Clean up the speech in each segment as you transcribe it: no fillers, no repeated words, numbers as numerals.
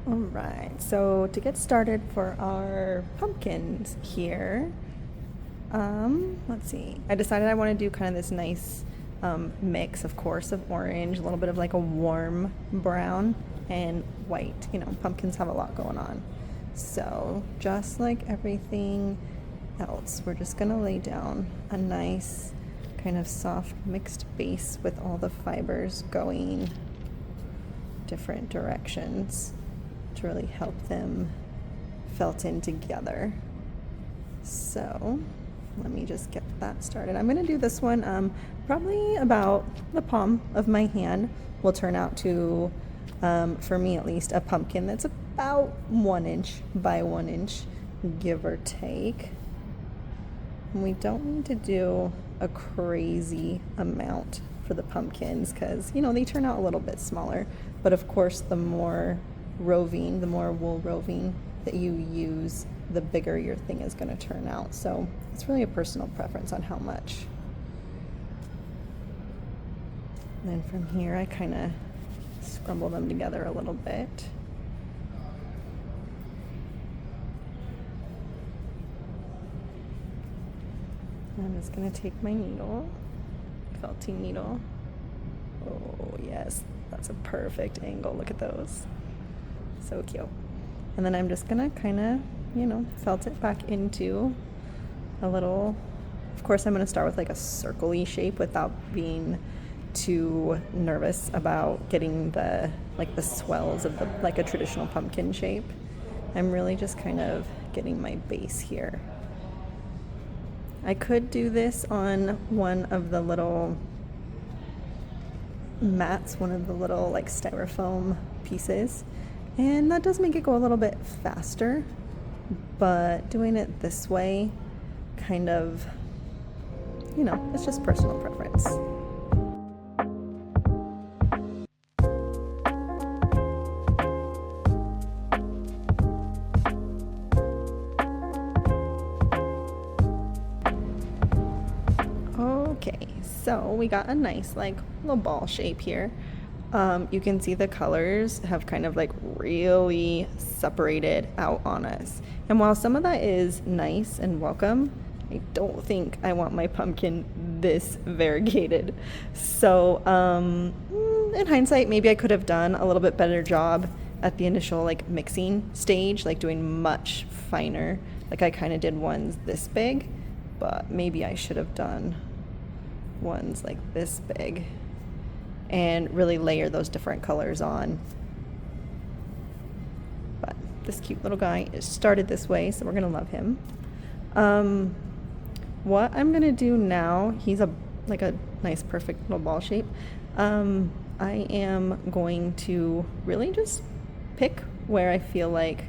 All right, so to get started for our pumpkins here, let's see. I decided I want to do kind of this nice mix, of course, of orange, a little bit of like a warm brown, and white. You know, pumpkins have a lot going on. So just like everything else, we're just gonna lay down a nice kind of soft mixed base with all the fibers going different directions to really help them felt in together. So let me just get that started. I'm going to do this one probably about the palm of my hand will turn out to, for me at least, a pumpkin that's about 1 inch by 1 inch, give or take. And we don't need to do a crazy amount for the pumpkins because, you know, they turn out a little bit smaller. But of course, the more roving, the more wool roving that you use, the bigger your thing is going to turn out. So it's really a personal preference on how much. And then from here, I kind of scrumble them together a little bit. I'm just going to take my needle, felting needle. Oh, yes, that's a perfect angle. Look at those. So cute. And then I'm just going to kind of, you know, felt it back into a little, of course, I'm going to start with like a circle-y shape without being too nervous about getting the, like the swells of the, like a traditional pumpkin shape. I'm really just kind of getting my base here. I could do this on one of the little mats, one of the little like styrofoam pieces, and that does make it go a little bit faster, but doing it this way kind of, you know, it's just personal preference. Okay, so we got a nice like little ball shape here. You can see the colors have kind of like really separated out on us. And while some of that is nice and welcome, I don't think I want my pumpkin this variegated. So in hindsight, maybe I could have done a little bit better job at the initial like mixing stage, like doing much finer. Like I kind of did ones this big, but maybe I should have done ones like this big and really layer those different colors on. But this cute little guy started this way, so we're gonna love him. What I'm gonna do now, he's a like a nice perfect little ball shape. I am going to really just pick where I feel like,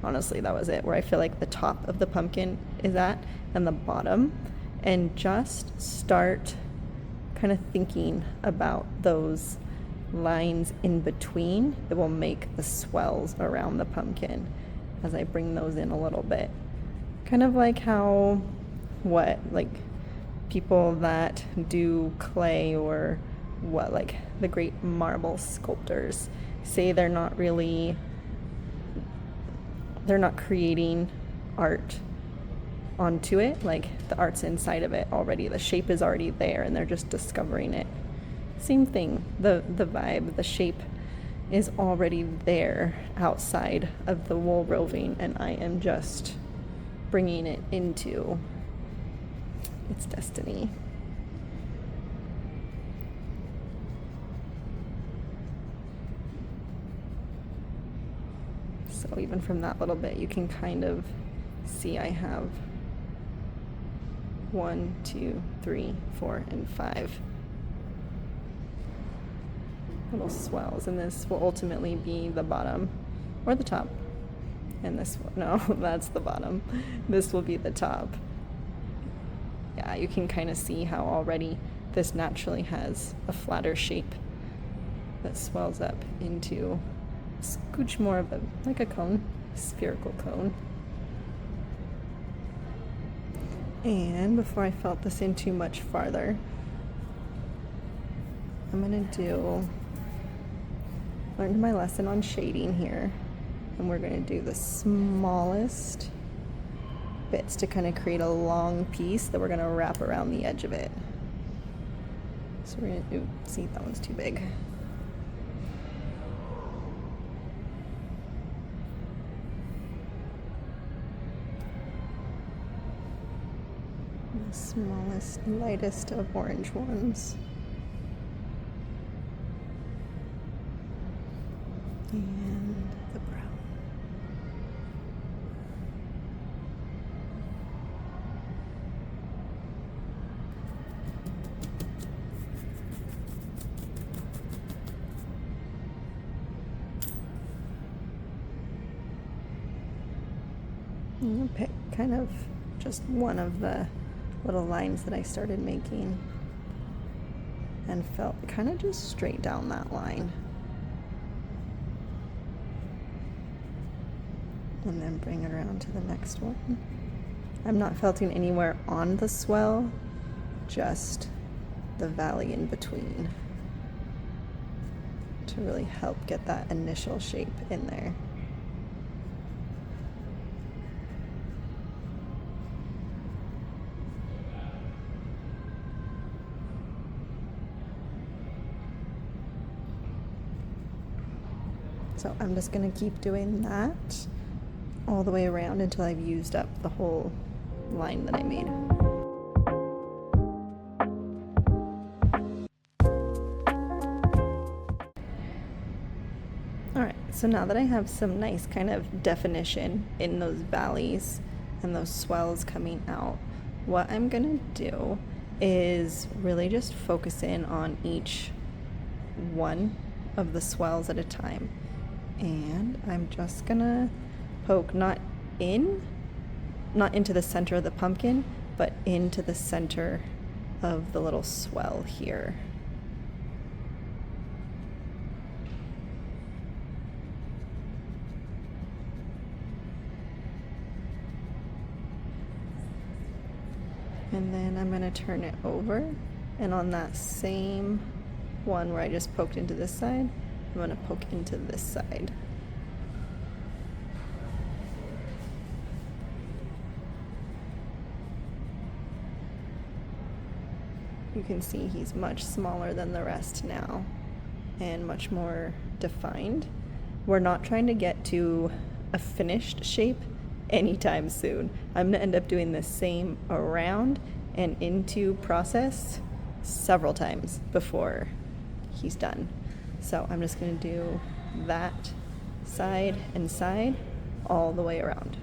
honestly that was it, where I feel like the top of the pumpkin is at and the bottom, and just start kind of thinking about those lines in between that will make the swells around the pumpkin as I bring those in a little bit. Kind of like how like people that do clay or like the great marble sculptors say they're not creating art onto it, like the art's inside of it already, the shape is already there and they're just discovering it. Same thing, the vibe, the shape is already there outside of the wool roving, and I am just bringing it into its destiny. So even from that little bit you can kind of see I have 1, 2, 3, 4, and 5 little swells, and this will ultimately be the bottom or the top, and this no that's the bottom, this will be the top. Yeah, you can kind of see how already this naturally has a flatter shape that swells up into a scooch more of a like a cone, spherical cone. And before I felt this in too much farther, I'm gonna learned my lesson on shading here. And we're going to do the smallest bits to kind of create a long piece that we're going to wrap around the edge of it. So we're going to do, see, that one's too big. The smallest, lightest of orange ones. And the brown. I'm gonna pick kind of just one of the little lines that I started making and felt kind of just straight down that line. And then bring it around to the next one. I'm not felting anywhere on the swell, just the valley in between to really help get that initial shape in there. So I'm just going to keep doing that all the way around until I've used up the whole line that I made. Alright, so now that I have some nice kind of definition in those valleys and those swells coming out, what I'm going to do is really just focus in on each one of the swells at a time. And I'm just gonna poke not into the center of the pumpkin, but into the center of the little swell here. And then I'm gonna turn it over, and on that same one where I just poked into this side, I'm going to poke into this side. You can see he's much smaller than the rest now and much more defined. We're not trying to get to a finished shape anytime soon. I'm going to end up doing the same around and into process several times before he's done. So I'm just going to do that side and side all the way around.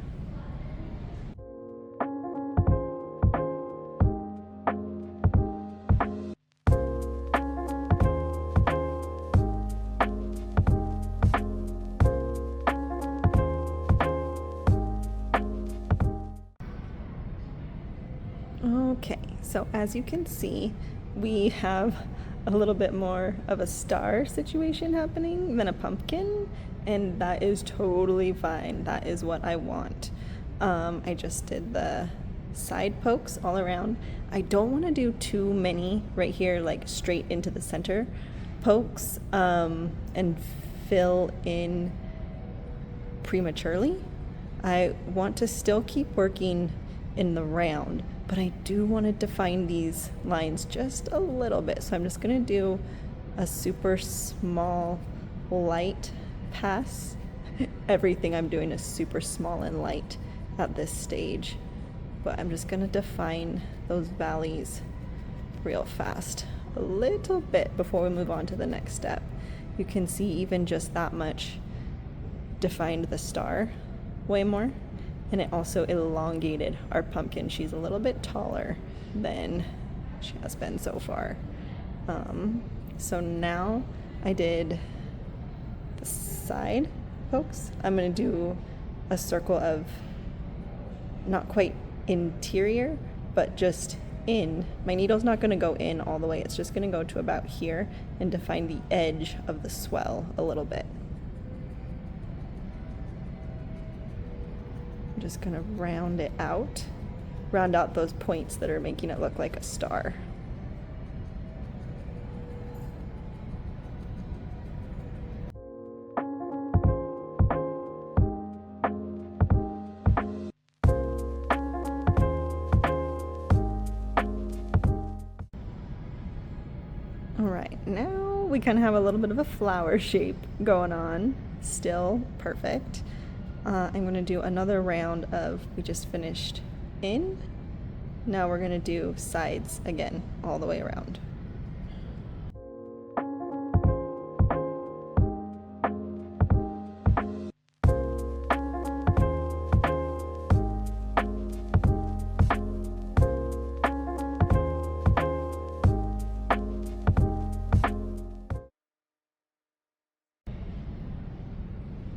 Okay, so as you can see, we have a little bit more of a star situation happening than a pumpkin, and that is totally fine. That is what I want. I just did the side pokes all around. I don't want to do too many right here, like straight into the center pokes, and fill in prematurely. I want to still keep working in the round, but I do want to define these lines just a little bit. So I'm just going to do a super small, light pass. Everything I'm doing is super small and light at this stage. But I'm just going to define those valleys real fast, a little bit before we move on to the next step. You can see even just that much defined the star way more. And it also elongated our pumpkin. She's a little bit taller than she has been so far. So now I did the side pokes. I'm going to do a circle of not quite interior, but just in. My needle's not going to go in all the way. It's just going to go to about here and define the edge of the swell a little bit. I'm just going to round out those points that are making it look like a star. we kind of have a little bit of a flower shape going on. Still perfect. I'm going to do another round of, we just finished in. Now we're going to do sides again, all the way around.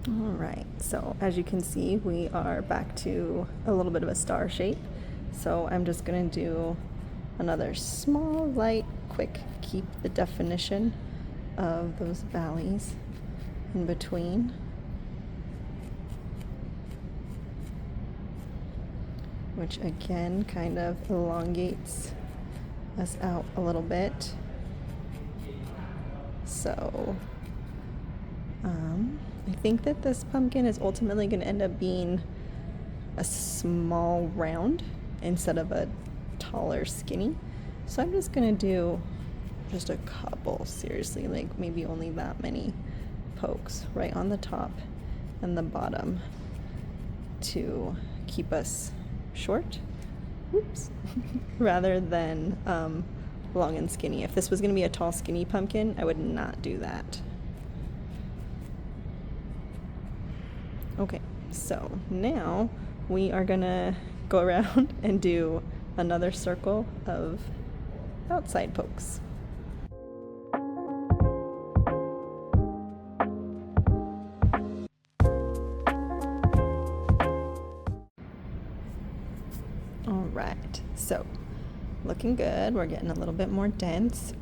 Alright, so as you can see, we are back to a little bit of a star shape. So I'm just going to do another small, light, quick, keep the definition of those valleys in between. Which again kind of elongates us out a little bit. So I think that this pumpkin is ultimately going to end up being a small round instead of a taller skinny. So I'm just going to do just a couple, seriously, like maybe only that many pokes right on the top and the bottom to keep us short, whoops, rather than long and skinny. If this was going to be a tall, skinny pumpkin, I would not do that. Okay, so now we are gonna go around and do another circle of outside pokes. All right, so looking good. We're getting a little bit more dense.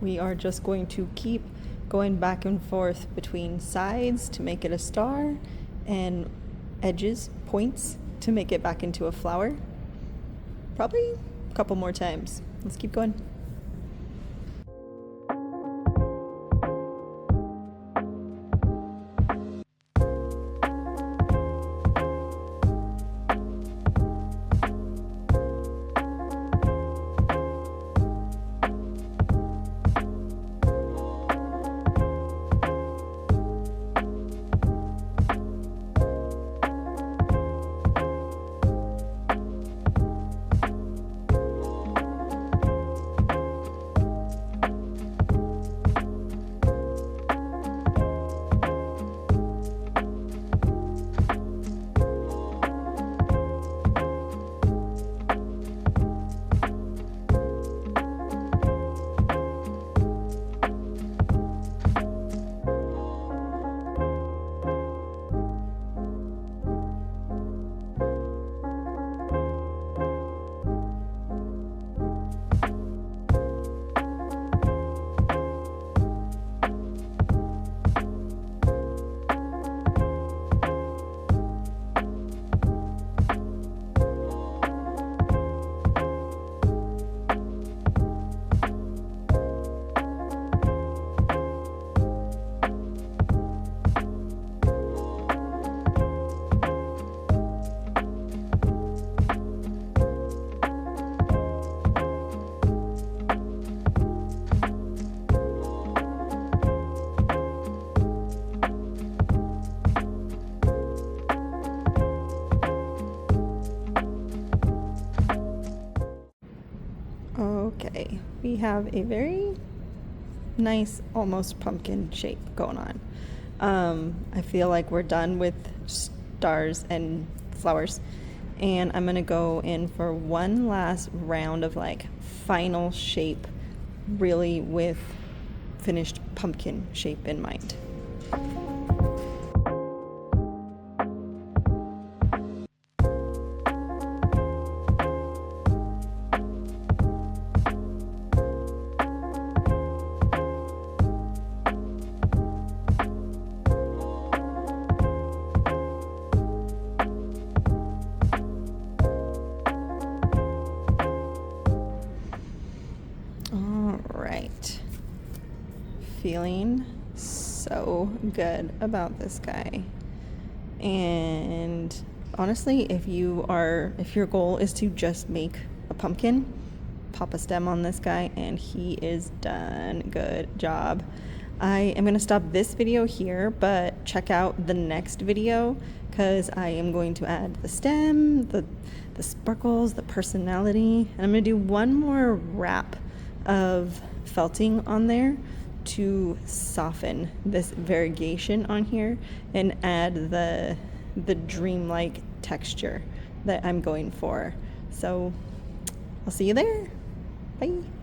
We are just going to keep going back and forth between sides to make it a star and edges, points, to make it back into a flower. Probably a couple more times. Let's keep going. Okay, we have a very nice, almost pumpkin shape going on. I feel like we're done with stars and flowers, and I'm gonna go in for one last round of like final shape, really with finished pumpkin shape in mind. Right, feeling so good about this guy. And honestly, if your goal is to just make a pumpkin, pop a stem on this guy and he is done. Good job. I am going to stop this video here, but check out the next video because I am going to add the stem, the sparkles, the personality, and I'm going to do one more wrap of felting on there to soften this variegation on here and add the dreamlike texture that I'm going for. So I'll see you there. Bye.